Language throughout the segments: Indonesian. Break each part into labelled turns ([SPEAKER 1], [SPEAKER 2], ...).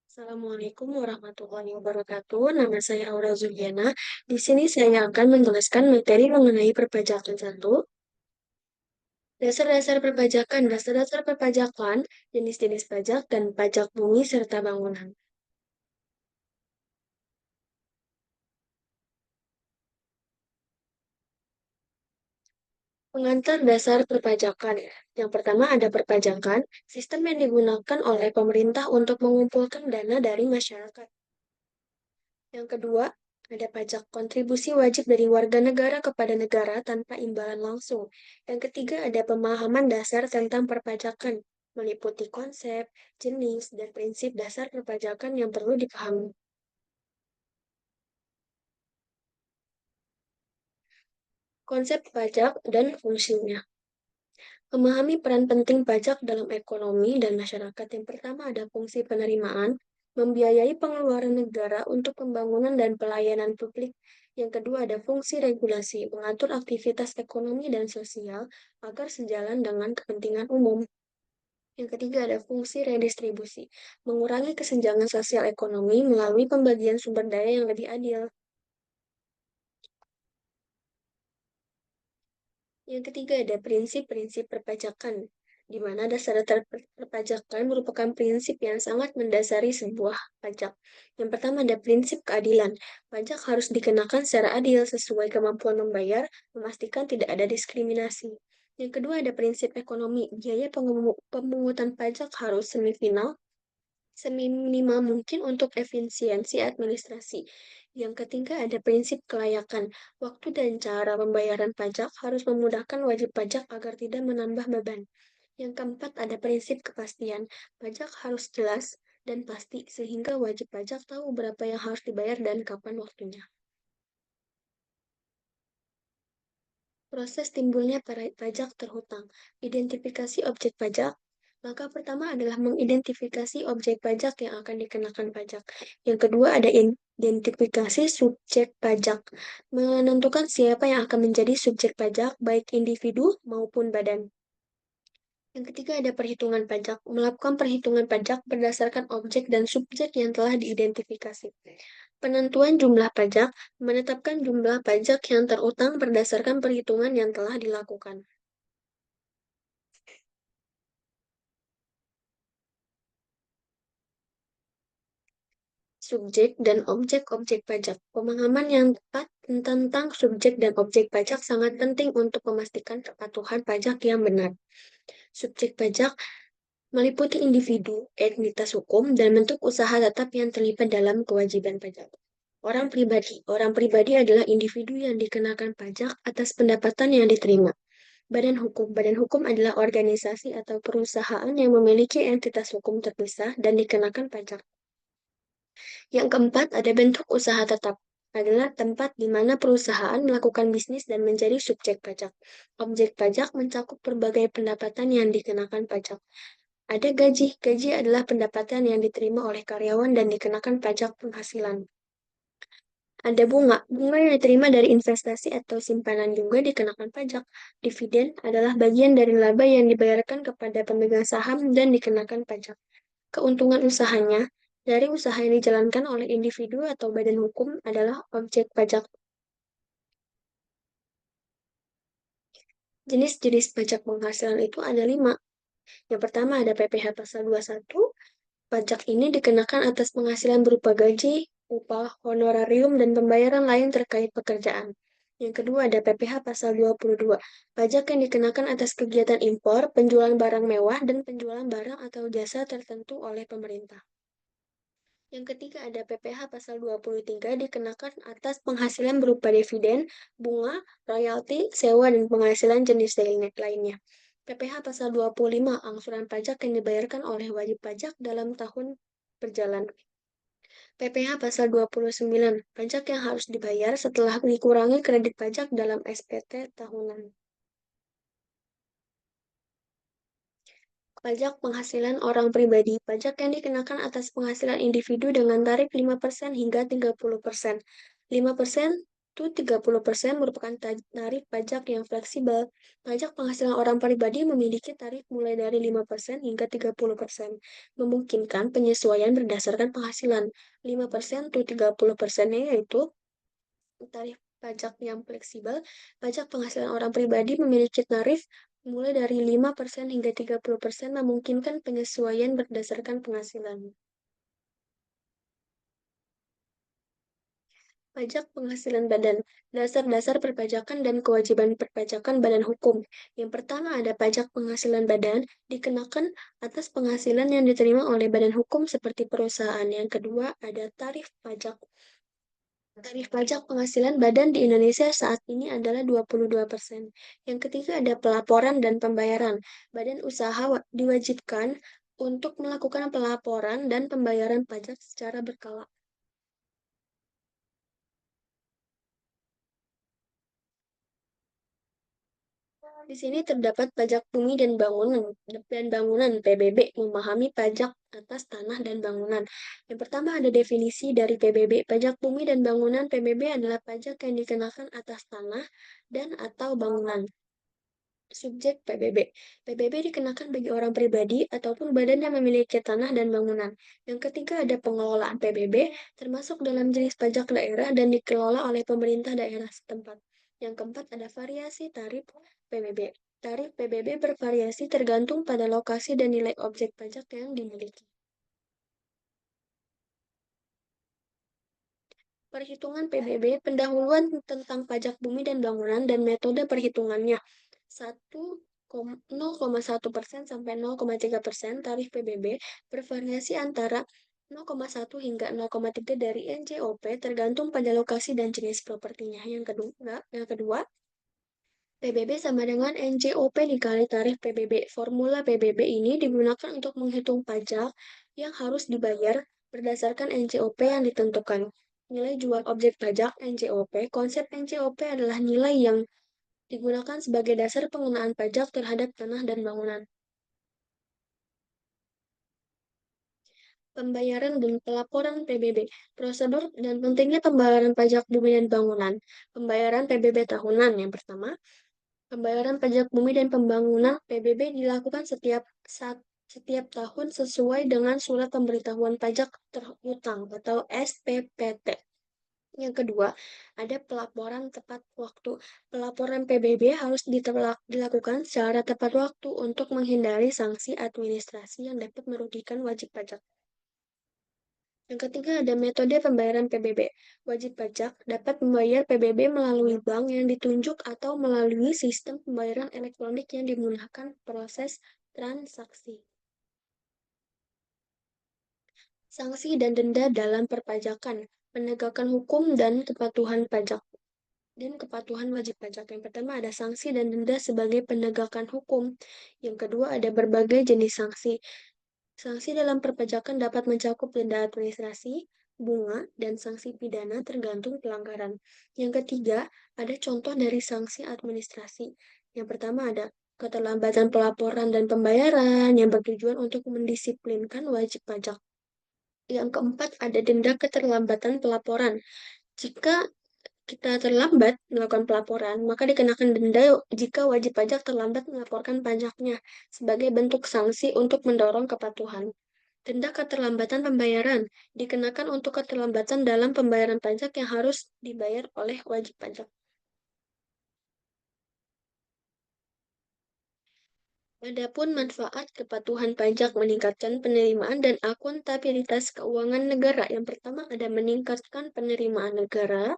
[SPEAKER 1] Assalamualaikum warahmatullahi wabarakatuh. Nama saya Aura Zuliana. Di sini saya akan menjelaskan materi mengenai perpajakan satu, dasar-dasar perpajakan, dasar-dasar perpajakan, jenis-jenis pajak, dan pajak bumi serta bangunan. Pengantar dasar perpajakan. Yang pertama ada perpajakan, sistem yang digunakan oleh pemerintah untuk mengumpulkan dana dari masyarakat. Yang kedua, ada pajak kontribusi wajib dari warga negara kepada negara tanpa imbalan langsung. Yang ketiga, ada pemahaman dasar tentang perpajakan, meliputi konsep, jenis, dan prinsip dasar perpajakan yang perlu dipahami. Konsep pajak dan fungsinya. Memahami peran penting pajak dalam ekonomi dan masyarakat. Yang pertama ada fungsi penerimaan, membiayai pengeluaran negara untuk pembangunan dan pelayanan publik. Yang kedua ada fungsi regulasi, mengatur aktivitas ekonomi dan sosial agar sejalan dengan kepentingan umum. Yang ketiga ada fungsi redistribusi, mengurangi kesenjangan sosial ekonomi melalui pembagian sumber daya yang lebih adil. Yang ketiga ada prinsip-prinsip perpajakan, di mana dasar-dasar perpajakan merupakan prinsip yang sangat mendasari sebuah pajak. Yang pertama ada prinsip keadilan. Pajak harus dikenakan secara adil sesuai kemampuan membayar, memastikan tidak ada diskriminasi. Yang kedua ada prinsip ekonomi. Biaya pemungutan pajak harus seminimal mungkin untuk efisiensi administrasi. Yang ketiga ada prinsip kelayakan. Waktu dan cara pembayaran pajak harus memudahkan wajib pajak agar tidak menambah beban. Yang keempat ada prinsip kepastian. Pajak harus jelas dan pasti sehingga wajib pajak tahu berapa yang harus dibayar dan kapan waktunya. Proses timbulnya pajak terhutang. Identifikasi objek pajak. Langkah pertama adalah mengidentifikasi objek pajak yang akan dikenakan pajak. Yang kedua ada identifikasi subjek pajak. Menentukan siapa yang akan menjadi subjek pajak, baik individu maupun badan. Yang ketiga ada perhitungan pajak. Melakukan perhitungan pajak berdasarkan objek dan subjek yang telah diidentifikasi. Penentuan jumlah pajak, menetapkan jumlah pajak yang terutang berdasarkan perhitungan yang telah dilakukan. Subjek dan objek-objek pajak. Pemahaman yang tepat tentang subjek dan objek pajak sangat penting untuk memastikan kepatuhan pajak yang benar. Subjek pajak meliputi individu, entitas hukum, dan bentuk usaha tetap yang terlibat dalam kewajiban pajak. Orang pribadi. Orang pribadi adalah individu yang dikenakan pajak atas pendapatan yang diterima. Badan hukum. Badan hukum adalah organisasi atau perusahaan yang memiliki entitas hukum terpisah dan dikenakan pajak. Yang keempat, ada bentuk usaha tetap. Adalah tempat di mana perusahaan melakukan bisnis dan menjadi subjek pajak. Objek pajak mencakup berbagai pendapatan yang dikenakan pajak. Ada gaji. Gaji adalah pendapatan yang diterima oleh karyawan dan dikenakan pajak penghasilan. Ada bunga. Bunga yang diterima dari investasi atau simpanan juga dikenakan pajak. Dividen adalah bagian dari laba yang dibayarkan kepada pemegang saham dan dikenakan pajak. Keuntungan usahanya dari usaha yang dijalankan oleh individu atau badan hukum adalah objek pajak. Jenis-jenis pajak penghasilan itu ada 5. Yang pertama ada PPh pasal 21. Pajak ini dikenakan atas penghasilan berupa gaji, upah, honorarium, dan pembayaran lain terkait pekerjaan. Yang kedua ada PPh pasal 22. Pajak yang dikenakan atas kegiatan impor, penjualan barang mewah, dan penjualan barang atau jasa tertentu oleh pemerintah. Yang ketiga ada PPh pasal 23 dikenakan atas penghasilan berupa dividen, bunga, royalti, sewa, dan penghasilan jenis lainnya. PPh pasal 25 angsuran pajak yang dibayarkan oleh wajib pajak dalam tahun berjalan. PPh pasal 29 pajak yang harus dibayar setelah dikurangi kredit pajak dalam SPT tahunan. Pajak penghasilan orang pribadi. Pajak yang dikenakan atas penghasilan individu dengan tarif 5% hingga 30%. 5% itu 30% merupakan tarif pajak yang fleksibel. Pajak penghasilan orang pribadi memiliki tarif mulai dari 5% hingga 30%, memungkinkan penyesuaian berdasarkan penghasilan. 5% to 30%-nya yaitu tarif pajak yang fleksibel. Pajak penghasilan orang pribadi memiliki tarif mulai dari 5% hingga 30%, memungkinkan penyesuaian berdasarkan penghasilan. Pajak penghasilan badan, dasar-dasar perpajakan dan kewajiban perpajakan badan hukum. Yang pertama ada pajak penghasilan badan, dikenakan atas penghasilan yang diterima oleh badan hukum seperti perusahaan. Yang kedua ada tarif pajak. Tarif pajak penghasilan badan di Indonesia saat ini adalah 22%. Yang ketiga ada pelaporan dan pembayaran. Badan usaha diwajibkan untuk melakukan pelaporan dan pembayaran pajak secara berkala. Di sini terdapat pajak bumi dan bangunan (PBB), memahami pajak atas tanah dan bangunan. Yang pertama ada definisi dari PBB. Pajak bumi dan bangunan (PBB) adalah pajak yang dikenakan atas tanah dan atau bangunan. Subjek PBB. PBB dikenakan bagi orang pribadi ataupun badan yang memiliki tanah dan bangunan. Yang ketiga ada pengelolaan PBB, termasuk dalam jenis pajak daerah dan dikelola oleh pemerintah daerah setempat. Yang keempat ada variasi tarif PBB. Tarif PBB bervariasi tergantung pada lokasi dan nilai objek pajak yang dimiliki. Perhitungan PBB, pendahuluan tentang pajak bumi dan bangunan dan metode perhitungannya. 0,1% sampai 0,3% tarif PBB bervariasi antara 0,1 hingga 0,3 dari NJOP tergantung pada lokasi dan jenis propertinya. Yang kedua, PBB sama dengan NJOP dikali tarif PBB. Formula PBB ini digunakan untuk menghitung pajak yang harus dibayar berdasarkan NJOP yang ditentukan. Nilai jual objek pajak NJOP. Konsep NJOP adalah nilai yang digunakan sebagai dasar pengenaan pajak terhadap tanah dan bangunan. Pembayaran dan pelaporan PBB. Prosedur dan pentingnya pembayaran pajak bumi dan bangunan. Pembayaran PBB tahunan yang pertama. Pembayaran pajak bumi dan pembangunan (PBB) dilakukan setiap tahun sesuai dengan Surat Pemberitahuan Pajak Terhutang atau SPPT. Yang kedua, ada pelaporan tepat waktu. Pelaporan PBB harus dilakukan secara tepat waktu untuk menghindari sanksi administrasi yang dapat merugikan wajib pajak. Yang ketiga ada metode pembayaran PBB. Wajib pajak dapat membayar PBB melalui bank yang ditunjuk atau melalui sistem pembayaran elektronik yang dimudahkan proses transaksi. Sanksi dan denda dalam perpajakan, penegakan hukum dan kepatuhan pajak dan kepatuhan wajib pajak. Yang pertama ada sanksi dan denda sebagai penegakan hukum. Yang kedua ada berbagai jenis sanksi. Sanksi dalam perpajakan dapat mencakup denda administrasi, bunga, dan sanksi pidana tergantung pelanggaran. Yang ketiga, ada contoh dari sanksi administrasi. Yang pertama ada keterlambatan pelaporan dan pembayaran yang bertujuan untuk mendisiplinkan wajib pajak. Yang keempat, ada denda keterlambatan pelaporan. Jika kita terlambat melakukan pelaporan, maka dikenakan denda jika wajib pajak terlambat melaporkan pajaknya sebagai bentuk sanksi untuk mendorong kepatuhan. Denda keterlambatan pembayaran dikenakan untuk keterlambatan dalam pembayaran pajak yang harus dibayar oleh wajib pajak. Adapun manfaat kepatuhan pajak meningkatkan penerimaan dan akuntabilitas keuangan negara. Yang pertama ada meningkatkan penerimaan negara,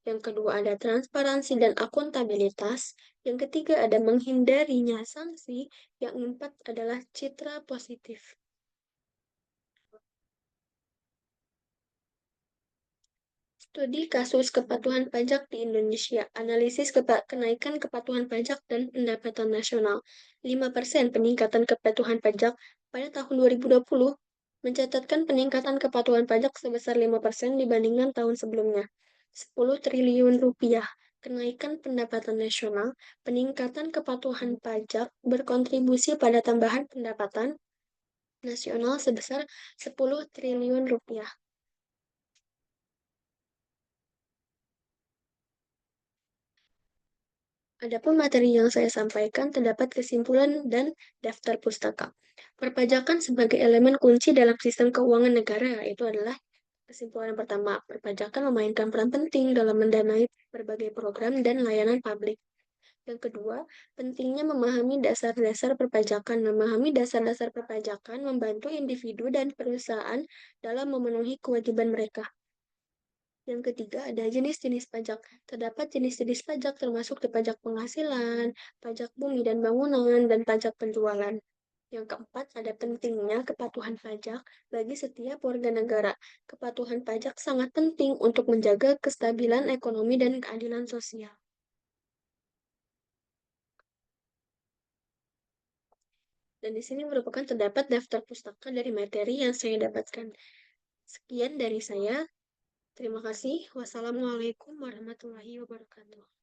[SPEAKER 1] yang kedua ada transparansi dan akuntabilitas, yang ketiga ada menghindarinya sanksi, yang keempat adalah citra positif. Studi kasus kepatuhan pajak di Indonesia, analisis kenaikan kepatuhan pajak dan pendapatan nasional. 5% peningkatan kepatuhan pajak pada tahun 2020 mencatatkan peningkatan kepatuhan pajak sebesar 5% dibandingkan tahun sebelumnya. 10 triliun rupiah. Kenaikan pendapatan nasional, peningkatan kepatuhan pajak berkontribusi pada tambahan pendapatan nasional sebesar 10 triliun rupiah. Adapun materi yang saya sampaikan terdapat kesimpulan dan daftar pustaka. Perpajakan sebagai elemen kunci dalam sistem keuangan negara, itu adalah kesimpulan yang pertama. Perpajakan memainkan peran penting dalam mendanai berbagai program dan layanan publik. Yang kedua, pentingnya memahami dasar-dasar perpajakan. Memahami dasar-dasar perpajakan membantu individu dan perusahaan dalam memenuhi kewajiban mereka. Yang ketiga, ada jenis-jenis pajak. Terdapat jenis-jenis pajak termasuk di pajak penghasilan, pajak bumi dan bangunan, dan pajak penjualan. Yang keempat, ada pentingnya kepatuhan pajak bagi setiap warga negara. Kepatuhan pajak sangat penting untuk menjaga kestabilan ekonomi dan keadilan sosial. Dan di sini merupakan terdapat daftar pustaka dari materi yang saya dapatkan. Sekian dari saya. Terima kasih. Wassalamualaikum warahmatullahi wabarakatuh.